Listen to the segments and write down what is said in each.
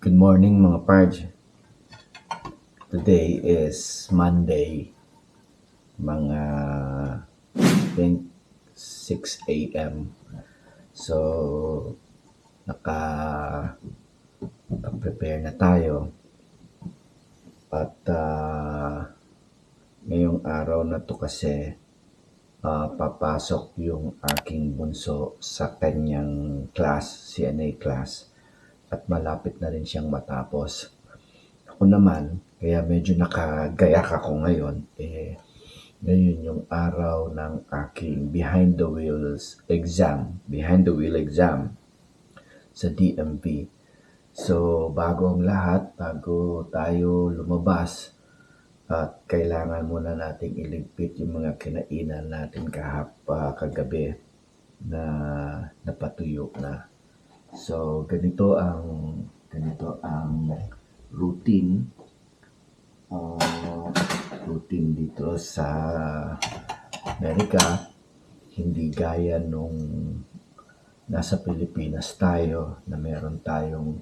Good morning mga Parj. Today is Monday, mga 6 a.m. So, naka-prepare na tayo at ngayong araw na to kasi papasok yung aking bunso sa kanyang class, CNA class, at malapit na rin siyang matapos. Ako naman, kaya medyo nakagayak ako ngayon, ngayon yung araw ng aking behind the wheel exam sa DMV. So, bago ang lahat, bago tayo lumabas, at kailangan muna nating iligpit yung mga kinainan natin kagabi na napatuyo na. So, ganito ang routine dito sa Amerika. Hindi gaya nung nasa Pilipinas tayo na meron tayong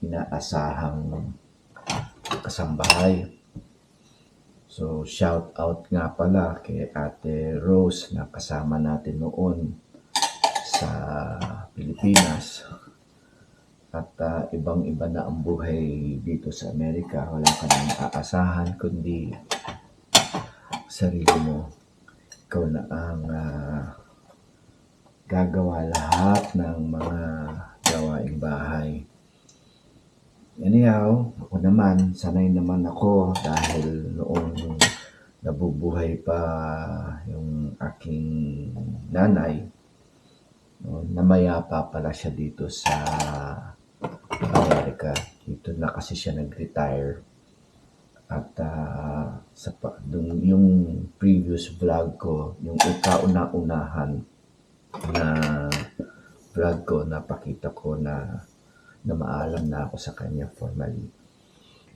inaasahang kasambahay. So, shout out nga pala kay Ate Rose na kasama natin noon sa Pilipinas. At ibang-iba na ang buhay dito sa Amerika. Wala ka nang aasahan kundi sarili mo. Ikaw na ang gagawa lahat ng mga gawaing bahay. Anyhow, ako naman, sanay naman ako dahil noong nabubuhay pa yung aking nanay, namayapa pala siya dito sa Amerika. Dito na kasi siya nag-retire. At yung previous vlog ko, yung kauna-unahan na vlog ko, napakita ko na maalam na ako sa kanya formally.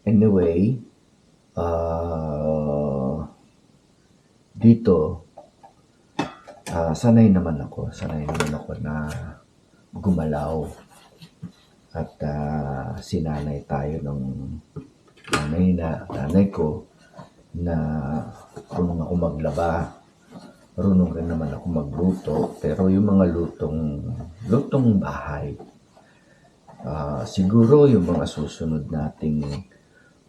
Anyway, dito, sanay naman ako na gumalaw. At sinanay tayo ng nanay ko na marunong ako maglaba. Marunong rin naman ako magluto. Pero yung mga lutong bahay, siguro yung mga susunod nating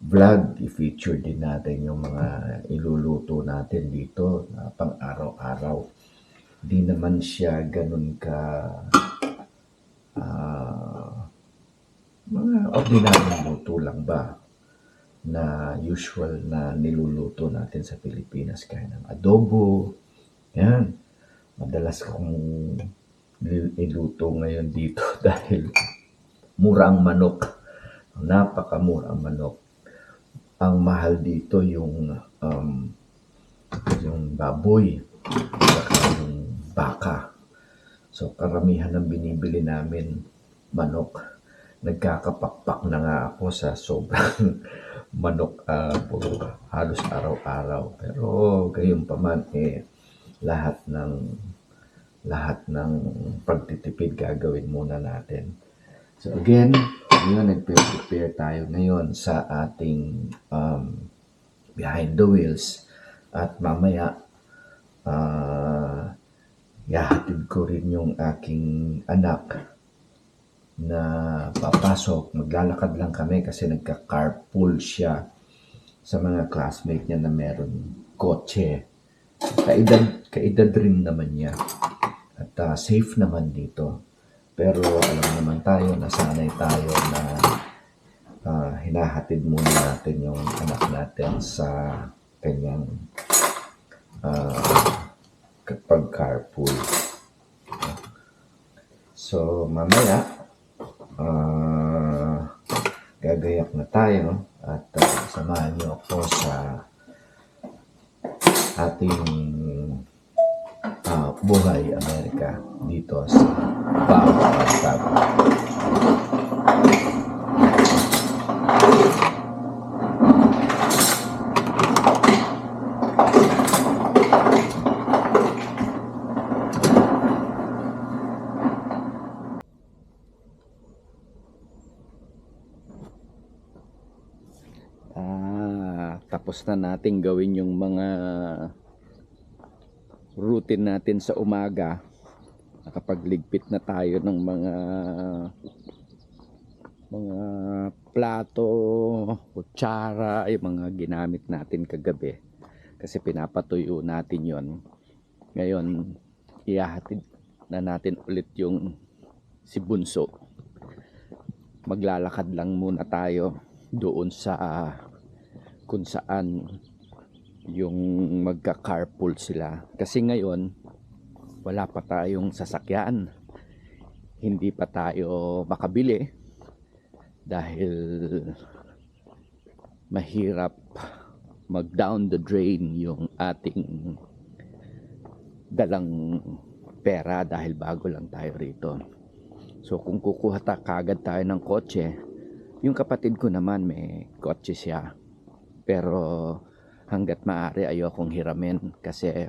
vlog, i-feature din natin yung mga iluluto natin dito pang araw-araw. Di naman siya ganun ka mga ordinaryong luto lang ba na usual na niluluto natin sa Pilipinas, kaya ng adobo. Yan. Madalas kong iluto ngayon dito dahil mura ang manok. Napakamura ang manok. Ang mahal dito yung baboy at yung baka. So, karamihan ng binibili namin manok. Nagkakapakpak na nga ako sa sobrang manok halos araw-araw. Pero gayon pa man, lahat ng pagtitipid gagawin muna natin. So again, ngayon nagpe-prepare tayo ngayon sa ating behind the wheels. At mamaya, yahatid ko rin yung aking anak na papasok. Maglalakad lang kami kasi nagka-carpool siya sa mga classmate niya na meron kotse. Kaedad rin naman niya. At safe naman dito. Pero alam naman tayo, nasanay tayo na hinahatid muna natin yung anak natin sa kanyang pag-carpool. So, mamaya, gagayak na tayo at samahan niyo ako sa ating buhay Amerika dito sa Pagpag. natapos na natin gawin yung mga routine natin sa umaga. Nakapagligpit na tayo ng mga plato, kutsara, yung mga ginamit natin kagabi. Kasi pinapatuyo natin yon. Ngayon, ihahatid na natin ulit yung si Bunso. Maglalakad lang muna tayo doon sa kung saan yung magka-carpool sila. Kasi ngayon, wala pa tayong sasakyan. Hindi pa tayo makabili dahil mahirap mag-down the drain yung ating dalang pera dahil bago lang tayo rito. So kung kukuha kagad tayo ng kotse, yung kapatid ko naman may kotse siya. Pero hanggat maaari ayokong hiramin kasi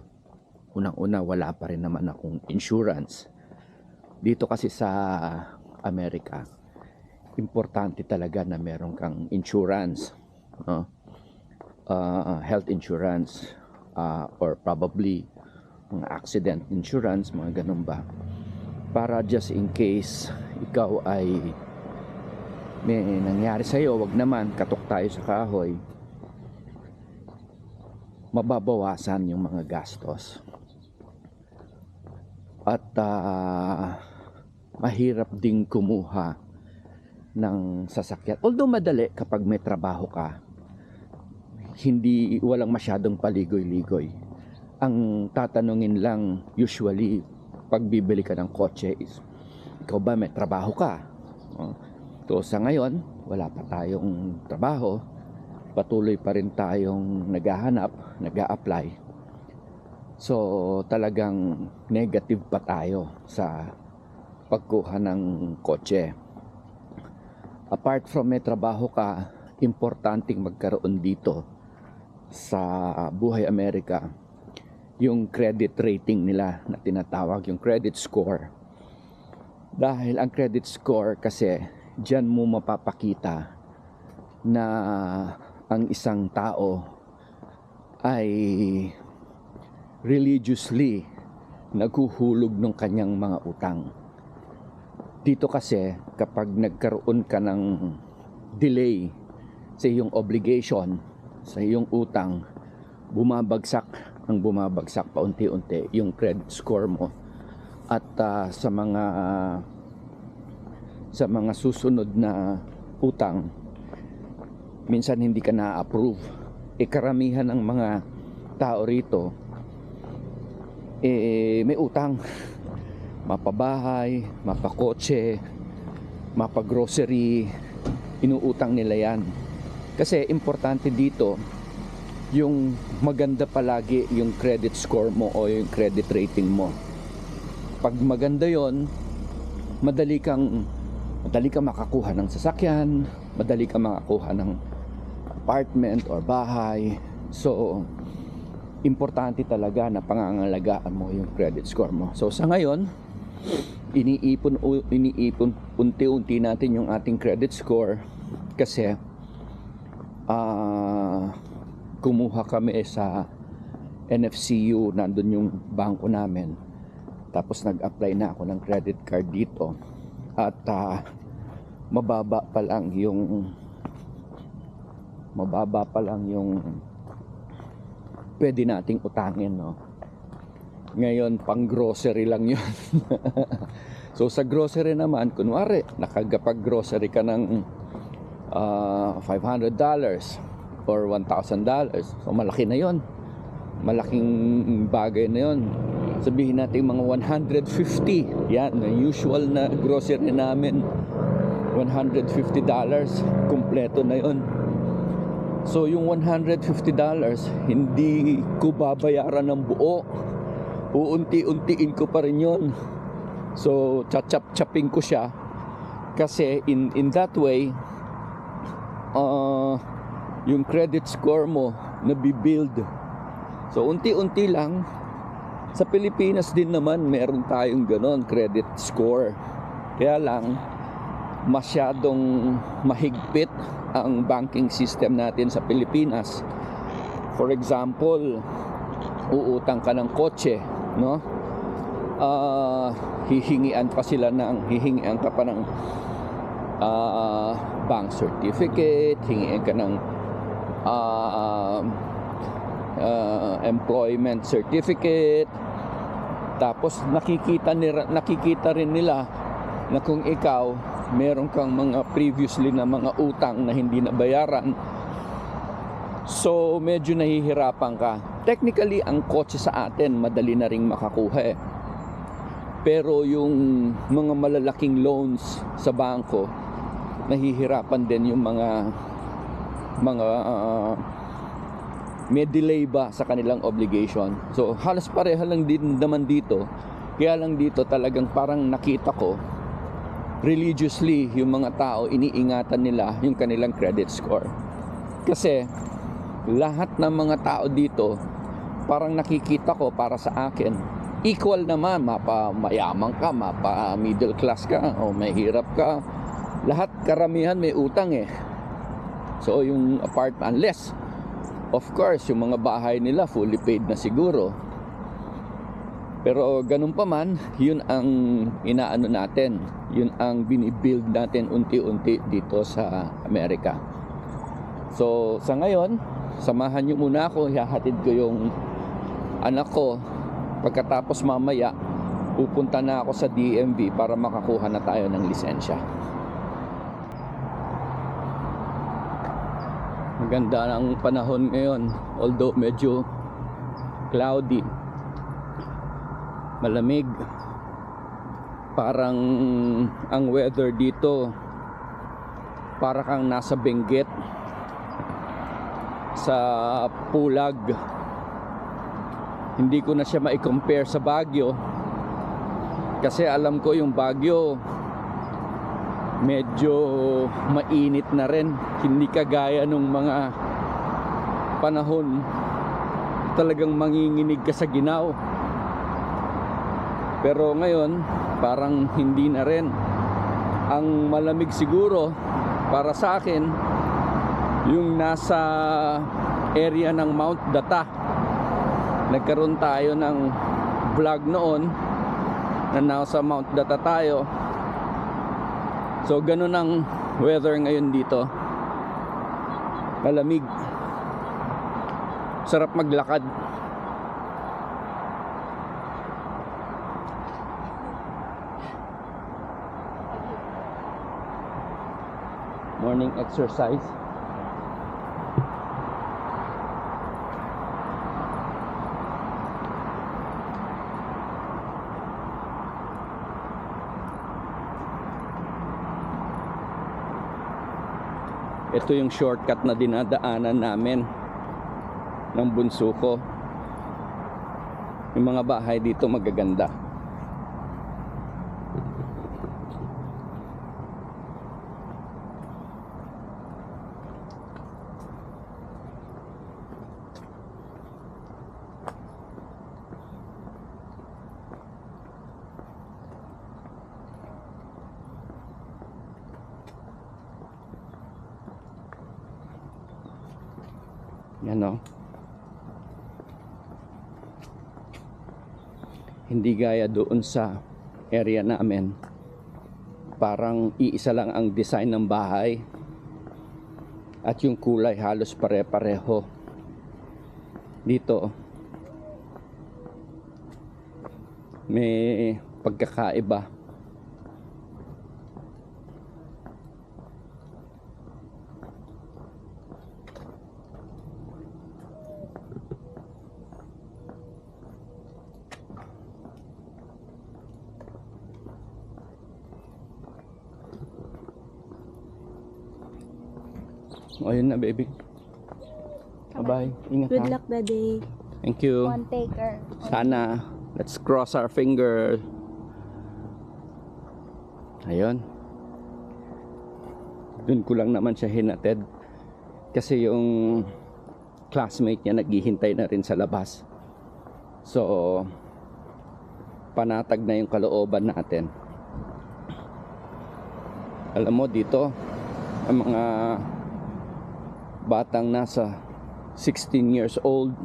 unang-una wala pa rin naman akong insurance. Dito kasi sa Amerika, importante talaga na meron kang insurance, no? Health insurance, or probably mga accident insurance, mga ganun ba, para just in case ikaw ay may nangyari sa'yo, wag naman katok tayo sa kahoy, mababawasan yung mga gastos. At mahirap ding kumuha ng sasakyan. Although madali kapag may trabaho ka, walang masyadong paligoy-ligoy. Ang tatanungin lang usually pag bibili ka ng kotse is, ikaw ba may trabaho ka? So sa ngayon, wala pa tayong trabaho. Patuloy pa rin tayong naghahanap, nag-a-apply. So talagang negative pa tayo sa pagkuha ng kotse. Apart from may trabaho ka, importanteng magkaroon dito sa Buhay Amerika yung credit rating nila na tinatawag, yung credit score. Dahil ang credit score kasi diyan mo mapapakita na ang isang tao ay religiously naghuhulog ng kanyang mga utang. Dito kasi kapag nagkaroon ka ng delay sa iyong obligation, sa iyong utang, bumabagsak paunti-unti yung credit score mo. At sa mga susunod na utang, minsan hindi ka na-approve. Karamihan ng mga tao rito may utang, mapabahay, mapakotse, mapagrocery, inuutang nila yan. Kasi importante dito yung maganda palagi yung credit score mo o yung credit rating mo. Pag maganda yon, madali kang makakuha ng sasakyan, madali kang makakuha ng apartment or bahay. So importante talaga na pangangalagaan mo yung credit score mo. So sa ngayon, iniipon unti-unti natin yung ating credit score kasi kumuha kami sa NFCU, nandun yung bangko namin. Tapos nag-apply na ako ng credit card dito. At mababa pa lang yung pwede nating utangin, no? Ngayon pang grocery lang yun. So sa grocery naman, kunwari nakagapag grocery ka ng $500 or $1,000, so malaki na yon, malaking bagay na yon. Sabihin natin mga 150, yan, usual na grocery namin, $150, kumpleto na yon. So yung $150, hindi ko babayaran ng buo, uunti-untiin ko pa rin yon. So chachap-chapin ko siya kasi in that way yung credit score mo nabibuild. So unti-unti lang. Sa Pilipinas din naman meron tayong ganon, credit score. Kaya lang masyadong mahigpit ang banking system natin sa Pilipinas. For example, uutang ka ng kotse, no? Hihingian ka pa ng bank certificate, hingian ka ng employment certificate. Tapos nakikita rin nila na kung ikaw meron kang mga previously na mga utang na hindi nabayaran, so medyo nahihirapan ka. Technically, ang kotse sa atin madali na ring makakuha eh. Pero yung mga malalaking loans sa bangko, nahihirapan din yung mga may delay ba sa kanilang obligation. So halos pareha lang din naman dito. Kaya lang dito talagang parang nakita ko religiously yung mga tao, iniingatan nila yung kanilang credit score. Kasi lahat ng mga tao dito, parang nakikita ko para sa akin, equal naman, mapamayamang ka, mapa middle class ka, o mahirap ka. Lahat, karamihan may utang eh. So yung apartment, unless of course yung mga bahay nila fully paid na siguro. Pero ganun pa man, yun ang inaano natin, yun ang binibuild natin unti-unti dito sa Amerika. So sa ngayon, samahan nyo muna ako, hihahatid ko yung anak ko. Pagkatapos mamaya, pupunta na ako sa DMV para makakuha na tayo ng lisensya. Maganda ang panahon ngayon, although medyo cloudy, malamig. Parang ang weather dito para kang nasa Benguet sa Pulag. Hindi ko na siya ma-compare sa Baguio kasi alam ko yung Baguio medyo mainit na rin, hindi kagaya nung mga panahon talagang manginginig ka sa ginaw. Pero ngayon parang hindi na rin. Ang malamig siguro para sa akin yung nasa area ng Mount Data. Nagkaroon tayo ng vlog noon na nasa Mount Data tayo. So ganun ang weather ngayon dito. Malamig. Sarap maglakad. Morning exercise. Ito yung shortcut na dinadaanan namin ng bunso ko. Yung mga bahay dito magaganda. Yan o. Hindi gaya doon sa area namin. Parang iisa lang ang design ng bahay. At yung kulay halos pare-pareho. Dito may pagkakaiba. O yun na baby. Bye-bye. Ingat Good ha. luck, Daddy. Thank you. One taker. Sana. Let's cross our finger. Ayun. Dun ko lang naman siya hinatid. Kasi yung classmate niya naghihintay na rin sa labas. So, panatag na yung kalooban natin. Alam mo dito, ang mga batang nasa 16 years old,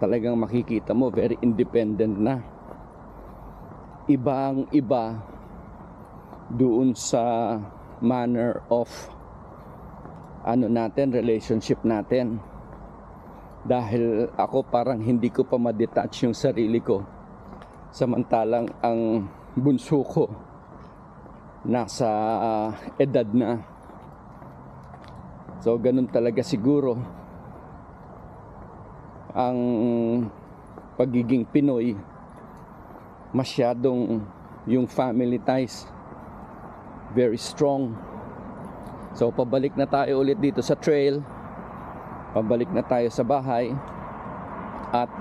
talagang makikita mo very independent na. Ibang iba doon sa manner of relationship natin. Dahil ako parang hindi ko pa ma-detach yung sarili ko, samantalang ang bunso ko nasa edad na. So ganun talaga siguro ang pagiging Pinoy, masyadong yung family ties very strong. So pabalik na tayo ulit dito sa trail, pabalik na tayo sa bahay, at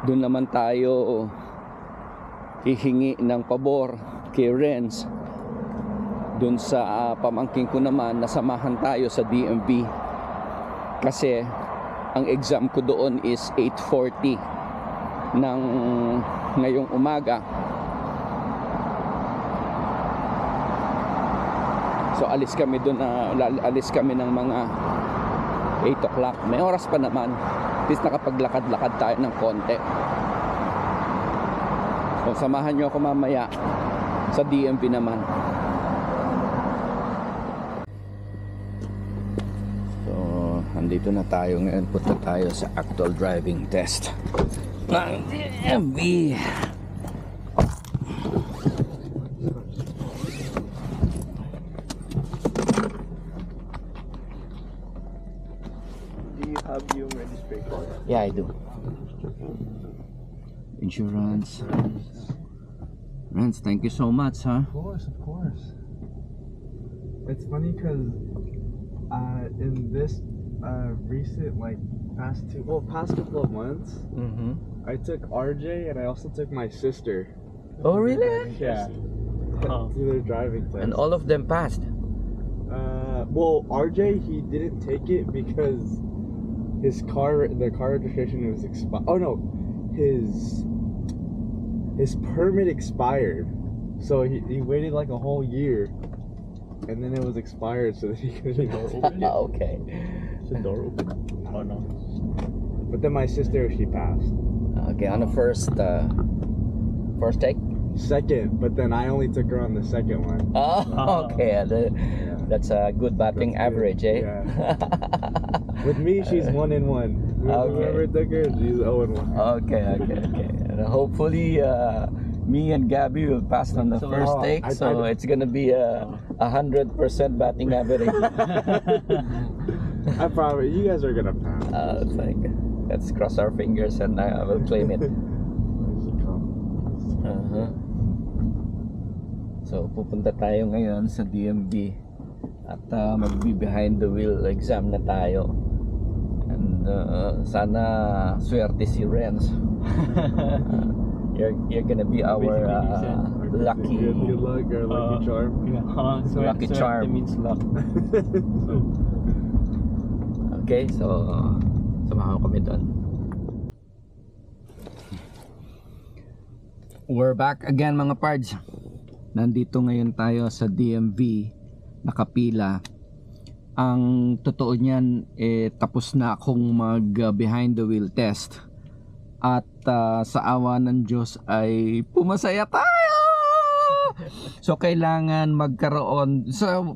doon naman tayo hihingi ng pabor kay Renz doon sa pamangkin ko naman na samahan tayo sa DMV, kasi ang exam ko doon is 8:40 ng ngayong umaga. So alis kami doon, alis kami ng mga 8 o'clock. May oras pa naman, at least nakapaglakad-lakad tayo ng konti. So samahan nyo ako mamaya sa DMV naman. Nandito na tayo ngayon, punta tayo sa actual driving test ng DMV. Do you have your registration? Yeah, I do. Insurance. Rance, thank you so much, huh? Of course, of course. It's funny because in this recent, like, past couple of months, Mm-hmm. I took RJ and I also took my sister. Oh, really? Yeah. To their driving test. And all of them passed. Well, RJ, he didn't take it because the car registration was expired. Oh no, his permit expired, so he waited like a whole year, and then it was expired, so that he couldn't open it. Okay. Is the door open? Oh no. But then my sister, she passed. Okay, on the first take? Second, but then I only took her on the second one. Oh, okay. That's a good batting That's good, average, eh? yeah. With me, she's 1-1. Whoever took her, she's 0-1. Okay. And hopefully, me and Gabby will pass on the first take, so it's gonna be a 100% batting average. I probably, you guys are gonna pass. Let's cross our fingers and I will claim it. So pupunta tayo ngayon sa DMV at magbe-behind the wheel exam na tayo. And sana swerte si Renz. You're gonna be our lucky. Good luck, or lucky charm. Lucky charm. Means luck. Okay, so samahan kami doon. We're back again, mga pards. Nandito ngayon tayo sa DMV, nakapila. Ang totoo niyan, tapos na akong mag behind the wheel test. At sa awa ng Diyos ay pumasaya tayo! So kailangan magkaroon sa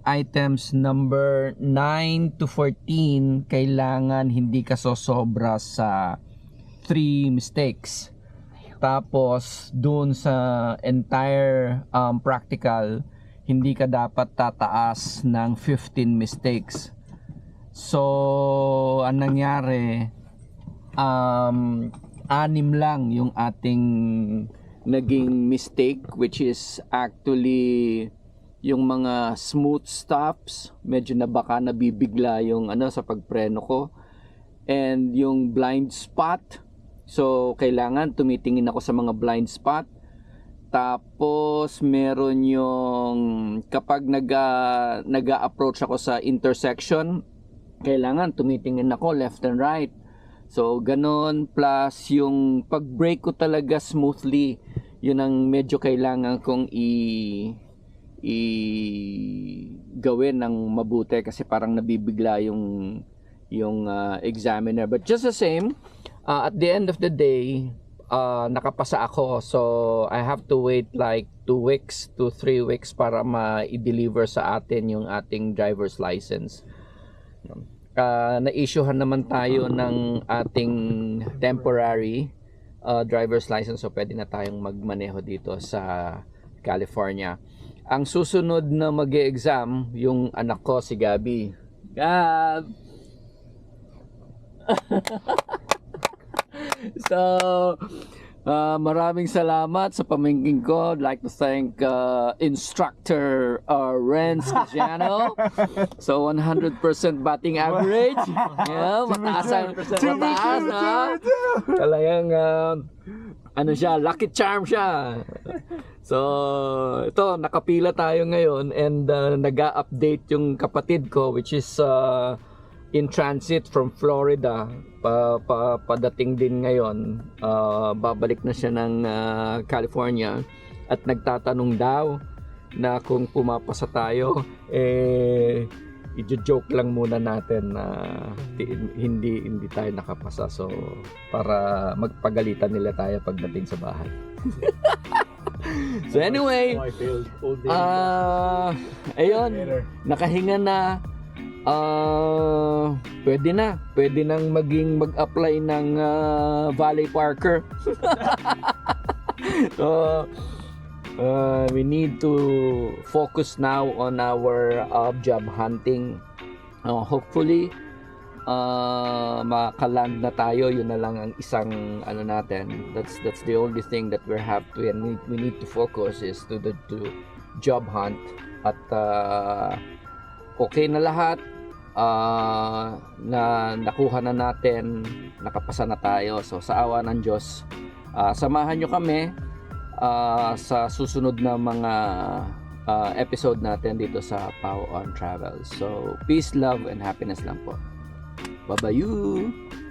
items number 9 to 14, kailangan hindi ka sosobra sa 3 mistakes. Tapos doon sa entire practical, hindi ka dapat tataas ng 15 mistakes. So ang nangyari, 6 lang yung ating naging mistake, which is actually yung mga smooth stops. Medyo na baka nabibigla yung sa pagpreno ko, and yung blind spot. So kailangan tumitingin ako sa mga blind spot. Tapos meron yung kapag nag-approach ako sa intersection, kailangan tumitingin ako left and right. So ganon, plus yung pag-brake ko talaga smoothly, yun ang medyo kailangan kong gawin ng mabuti kasi parang nabibigla yung examiner. But just the same, at the end of the day, nakapasa ako. So I have to wait like 2 weeks to 3 weeks para ma-deliver sa atin yung ating driver's license. Na-issuehan naman tayo ng ating temporary driver's license, so pwede na tayong magmaneho dito sa California. Ang susunod na mag-exam yung anak ko, si Gabi. Gab! So maraming salamat sa pamangkin ko. I'd like to thank instructor Renz Casiano. So 100% batting average. Yeah, mataas ha. Talagang ano siya, lucky charm siya. So ito, nakapila tayo ngayon and nag-update yung kapatid ko, which is in transit from Florida, padating din ngayon. Babalik na siya ng California at nagtatanong daw na kung pumapasa tayo, i-joke lang muna natin na hindi tayo nakapasa, so para magpagalitan nila tayo pagdating sa bahay. So anyway, Oh, I failed. All day. ayun, nakahinga na. Pwede nang mag-apply ng Valley Parker. So we need to focus now on our job hunting. Hopefully makaland na tayo. Yun na lang ang isang ano natin. That's the only thing that we have to, and we need to focus is to job hunt. At okay na lahat, na nakuha na natin, nakapasa na tayo. So sa awa ng Diyos, samahan nyo kami sa susunod na mga episode natin dito sa Pao on Travel. So peace, love, and happiness lang po. Bye-bye.